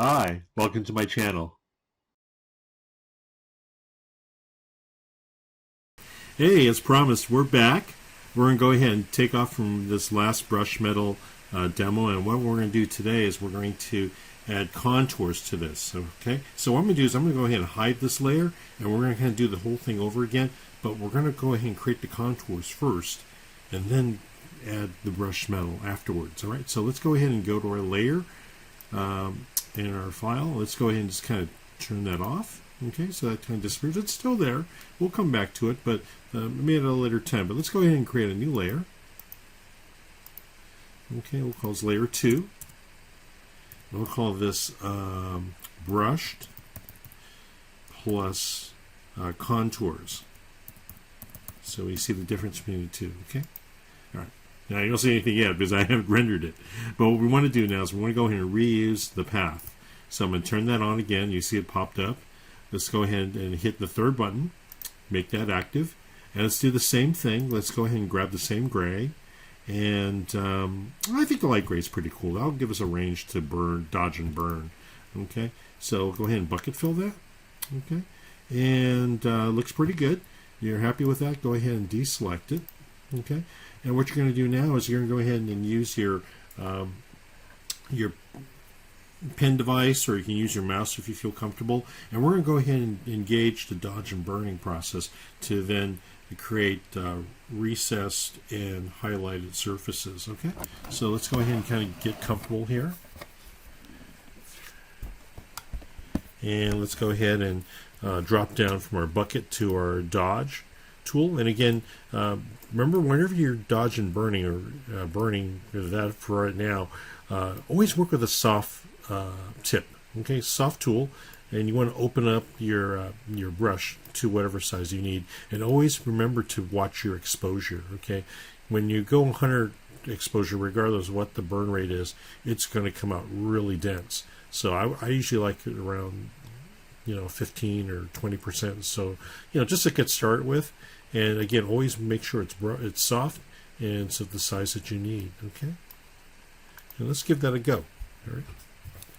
Hi, welcome to my channel. Hey, as promised, we're back. We're going to go ahead and take off from this last brush metal demo, and what we're going to do today is we're going to add contours to this. Okay, so what I'm going to do is I'm going to go ahead and hide this layer, and we're going to kind of do the whole thing over again, but we're going to go ahead and create the contours first, and then add the brush metal afterwards. All right, so let's go ahead and go to our layer in our file. Let's go ahead and just kind of turn that off. Okay, so that kind of disappears. It's still there. We'll come back to it, but maybe at a later time. But let's go ahead and create a new layer. Okay, we'll call this layer 2. And we'll call this brushed plus contours. So we see the difference between the two. Okay. All right. Now you don't see anything yet because I haven't rendered it. But what we want to do now is we want to go ahead and reuse the path. So I'm going to turn that on again. You see it popped up. Let's go ahead and hit the third button, make that active, and let's do the same thing. Let's go ahead and grab the same gray, and I think the light gray is pretty cool. That'll give us a range to burn, dodge and burn. Okay, so go ahead and bucket fill that. Okay, and looks pretty good. You're happy with that? Go ahead and deselect it. Okay, and what you're going to do now is you're going to go ahead and use your pen device, or you can use your mouse if you feel comfortable, and we're going to go ahead and engage the dodge and burning process to then create recessed and highlighted surfaces. Okay, so let's go ahead and kind of get comfortable here, and let's go ahead and drop down from our bucket to our dodge tool. And again, remember, whenever you're dodge and burning, or burning that for right now, always work with a soft tip. Okay, soft tool, and you want to open up your brush to whatever size you need, and always remember to watch your exposure. Okay, when you go 100 exposure, regardless of what the burn rate is, it's going to come out really dense. So I usually like it around 15 or 20%. So just to get started with, and again, always make sure it's soft and it's of the size that you need. Okay, and let's give that a go. All right.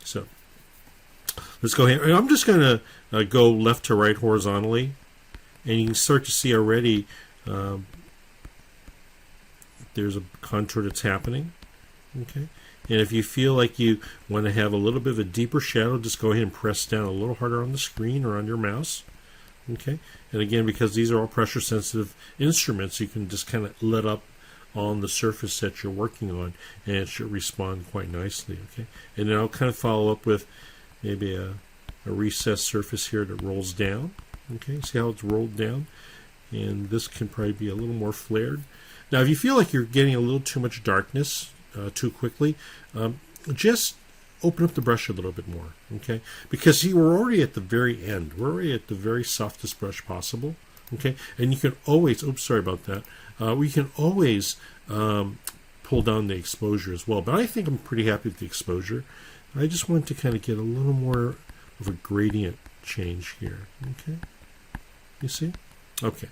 So let's go ahead. I'm just going to go left to right horizontally, and you can start to see already there's a contour that's happening. Okay, and if you feel like you want to have a little bit of a deeper shadow, just go ahead and press down a little harder on the screen or on your mouse. Okay, and again, because these are all pressure sensitive instruments, you can just kind of let up on the surface that you're working on, and it should respond quite nicely. Okay, and then I'll kind of follow up with maybe a recessed surface here that rolls down. Okay, see how it's rolled down, and this can probably be a little more flared. Now if you feel like you're getting a little too much darkness too quickly, just open up the brush a little bit more. Okay, because we're already at the very end, we're already at the very softest brush possible. Okay, and you can always, oops, sorry about that. We can always pull down the exposure as well, but I think I'm pretty happy with the exposure. I just want to kind of get a little more of a gradient change here. Okay, you see? Okay,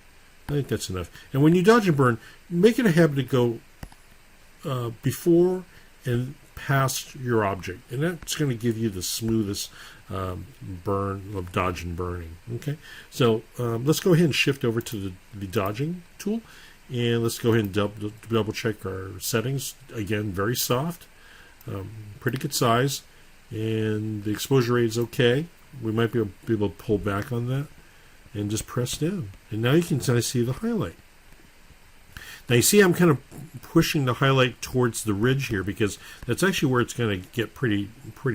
I think that's enough. And when you dodge and burn, make it a habit to go before and past your object, and that's going to give you the smoothest burn of dodge and burning. Okay, so let's go ahead and shift over to the dodging tool, and let's go ahead and double check our settings. Again, very soft, pretty good size, and the exposure rate is okay. We might be able to pull back on that and just press down, and now you can kind of see the highlight. Now you see I'm kind of pushing the highlight towards the ridge here, because that's actually where it's going to get pretty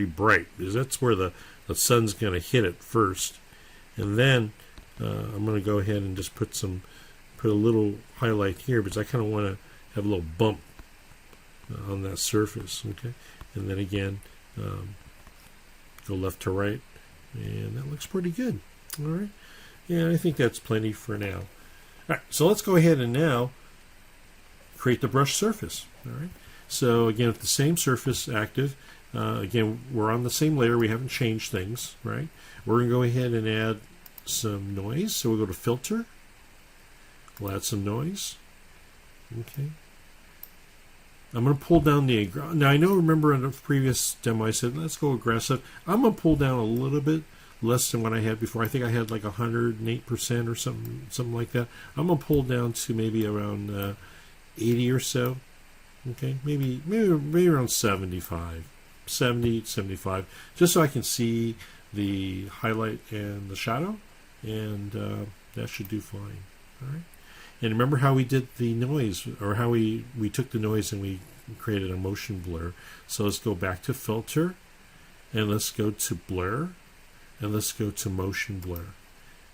bright, because that's where the sun's going to hit it first. And then I'm going to go ahead and just put a little highlight here, because I kind of want to have a little bump on that surface. Okay, and then again go left to right, and that looks pretty good. All right, yeah, I think that's plenty for now. All right, so let's go ahead and now create the brush surface. All right, so again, with the same surface active, again, we're on the same layer, we haven't changed things, right? We're going to go ahead and add some noise, so we'll go to filter, we'll add some noise. Okay, I'm going to pull down the, now I know, remember in the previous demo I said, let's go aggressive. I'm going to pull down a little bit less than what I had before. I think I had like 108% or something like that. I'm going to pull down to maybe around 80 or so. Okay, maybe around 75, 70, 75, just so I can see the highlight and the shadow, and that should do fine. All right. And remember how we did the noise, or how we took the noise and we created a motion blur. So let's go back to filter, and let's go to blur, and let's go to motion blur.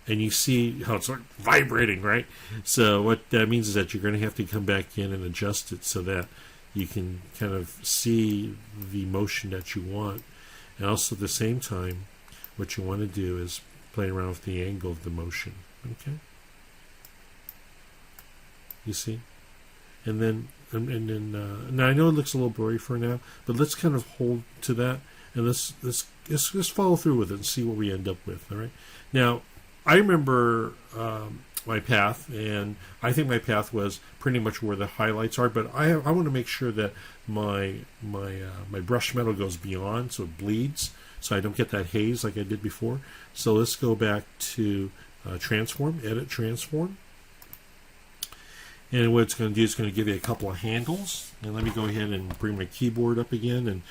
And you see how it's like vibrating, right? So what that means is that you're going to have to come back in and adjust it so that you can kind of see the motion that you want. And also at the same time, what you want to do is play around with the angle of the motion. Okay? You see? And then, now I know it looks a little blurry for now, but let's kind of hold to that, and let's follow through with it and see what we end up with. All right? Now, I remember my path, and I think my path was pretty much where the highlights are, but I want to make sure that my brush metal goes beyond, so it bleeds, so I don't get that haze like I did before. So let's go back to transform, edit transform. And what it's going to do is going to give you a couple of handles. And let me go ahead and bring my keyboard up again and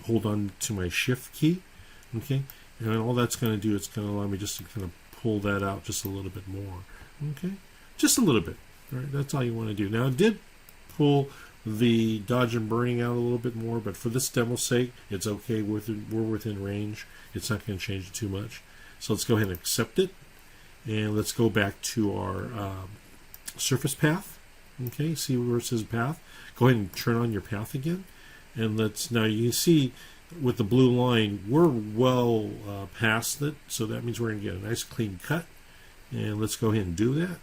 hold on to my shift key. Okay, and all that's going to do, it's going to allow me just to kind of pull that out just a little bit more. Okay, just a little bit. All right, that's all you want to do. Now, it did pull the dodge and burning out a little bit more, but for this demo's sake, it's okay. We're within range. It's not going to change it too much. So let's go ahead and accept it, and let's go back to our surface path. Okay, see where it says path? Go ahead and turn on your path again, and now you can see with the blue line, we're well past it, so that means we're going to get a nice clean cut. And let's go ahead and do that.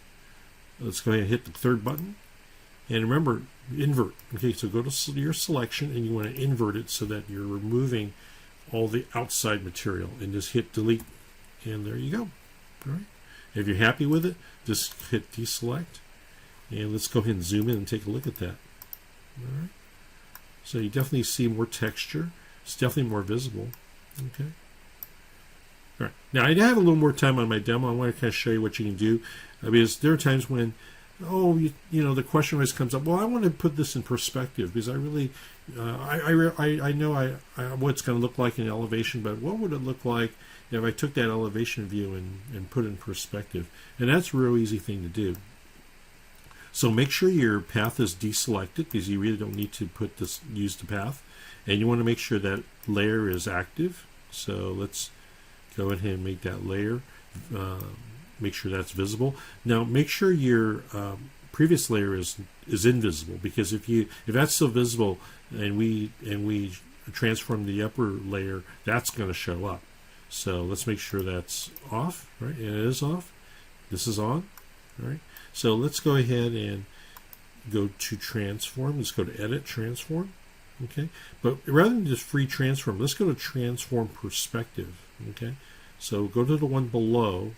Let's go ahead and hit the third button. And remember, invert. Okay, so go to your selection, and you want to invert it so that you're removing all the outside material. And just hit delete, and there you go. All right. If you're happy with it, just hit deselect. And let's go ahead and zoom in and take a look at that. All right. So you definitely see more texture. It's definitely more visible. Okay. All right. Now I have a little more time on my demo. I want to kind of show you what you can do, because there are times when, you know, the question always comes up. Well, I want to put this in perspective because I really, I know what it's going to look like in elevation, but what would it look like if I took that elevation view and put it in perspective? And that's a real easy thing to do. So make sure your path is deselected, because you really don't need to use the path. And you want to make sure that layer is active. So let's go ahead and make that layer, make sure that's visible. Now make sure your previous layer is invisible, because if that's still visible and we transform the upper layer, that's going to show up. So let's make sure that's off, right? And it is off. This is on, all right? So let's go ahead and go to transform. Let's go to edit transform. Okay, but rather than just free transform, let's go to transform perspective. Okay, so go to the one below,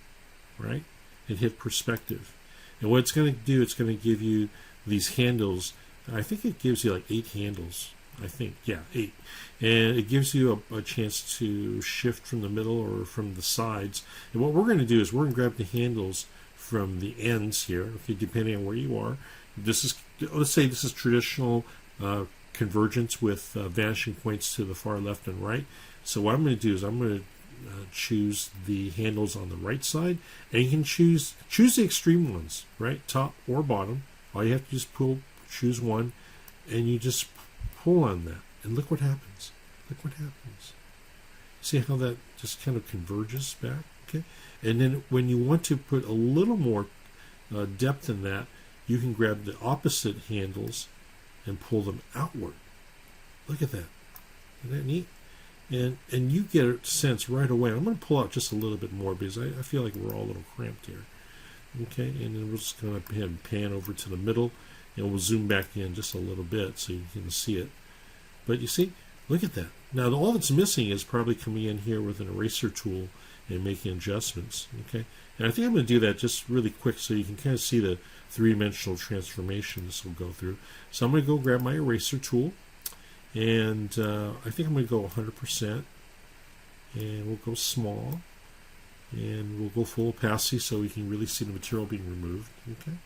right, and hit perspective. And what it's going to do, it's going to give you these handles. I think it gives you like 8 handles. I think, yeah, 8. And it gives you a chance to shift from the middle or from the sides. And what we're going to do is we're going to grab the handles from the ends here, okay, depending on where you are. This is, let's say this is traditional convergence with vanishing points to the far left and right. So what I'm going to do is I'm going to choose the handles on the right side, and you can choose the extreme ones, right, top or bottom. All you have to do is choose one, and you just pull on that, and look what happens. Look what happens. See how that just kind of converges back? Okay. And then when you want to put a little more depth in that, you can grab the opposite handles and pull them outward. Look at that. Isn't that neat? And you get a sense right away. I'm going to pull out just a little bit more because I feel like we're all a little cramped here. Okay, and then we're just going to go ahead and pan over to the middle, and we'll zoom back in just a little bit so you can see it. But you see, look at that. Now all that's missing is probably coming in here with an eraser tool and making adjustments. Okay, and I think I'm going to do that just really quick so you can kind of see three-dimensional transformation this will go through. So I'm going to go grab my eraser tool, and I think I'm going to go 100%, and we'll go small, and we'll go full opacity so we can really see the material being removed. Okay.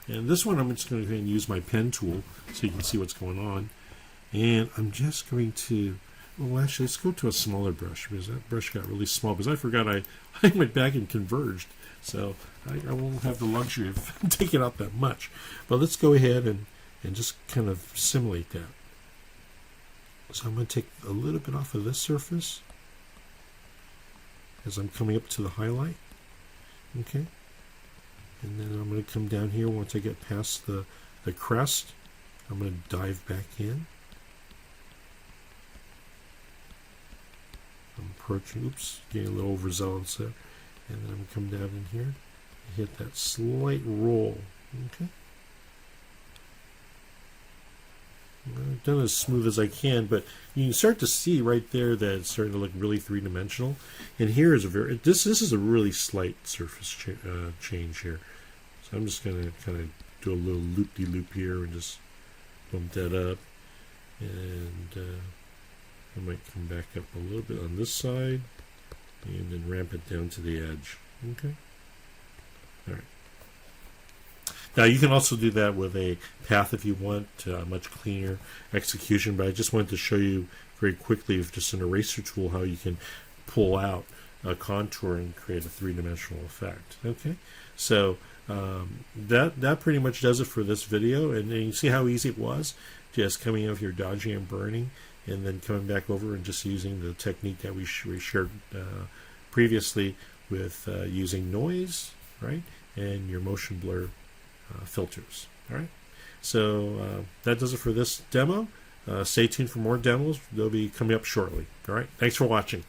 And this one I'm just going to go ahead and use my pen tool so you can see what's going on. And I'm just going to, well, actually, let's go to a smaller brush because that brush got really small because I forgot I went back and converged. So I won't have the luxury of taking out that much. But let's go ahead and just kind of simulate that. So I'm going to take a little bit off of this surface as I'm coming up to the highlight. Okay. And then I'm going to come down here once I get past the crest. I'm going to dive back in. I'm approaching, oops, getting a little overzealous there. And then I'm going to come down in here and hit that slight roll. Okay. I've done it as smooth as I can, but you can start to see right there that it's starting to look really three-dimensional. And here is a very, this is a really slight surface change here. So I'm just going to kind of do a little loop-de-loop here and just bump that up. And I might come back up a little bit on this side and then ramp it down to the edge. Okay. All right. Now you can also do that with a path if you want, much cleaner execution, but I just wanted to show you very quickly with just an eraser tool how you can pull out a contour and create a three-dimensional effect. Okay, so that pretty much does it for this video, and you see how easy it was, just coming out here, dodging and burning, and then coming back over and just using the technique that we shared previously with using noise, right, and your motion blur filters. All right, so that does it for this demo. Stay tuned for more demos. They'll be coming up shortly. All right, thanks for watching.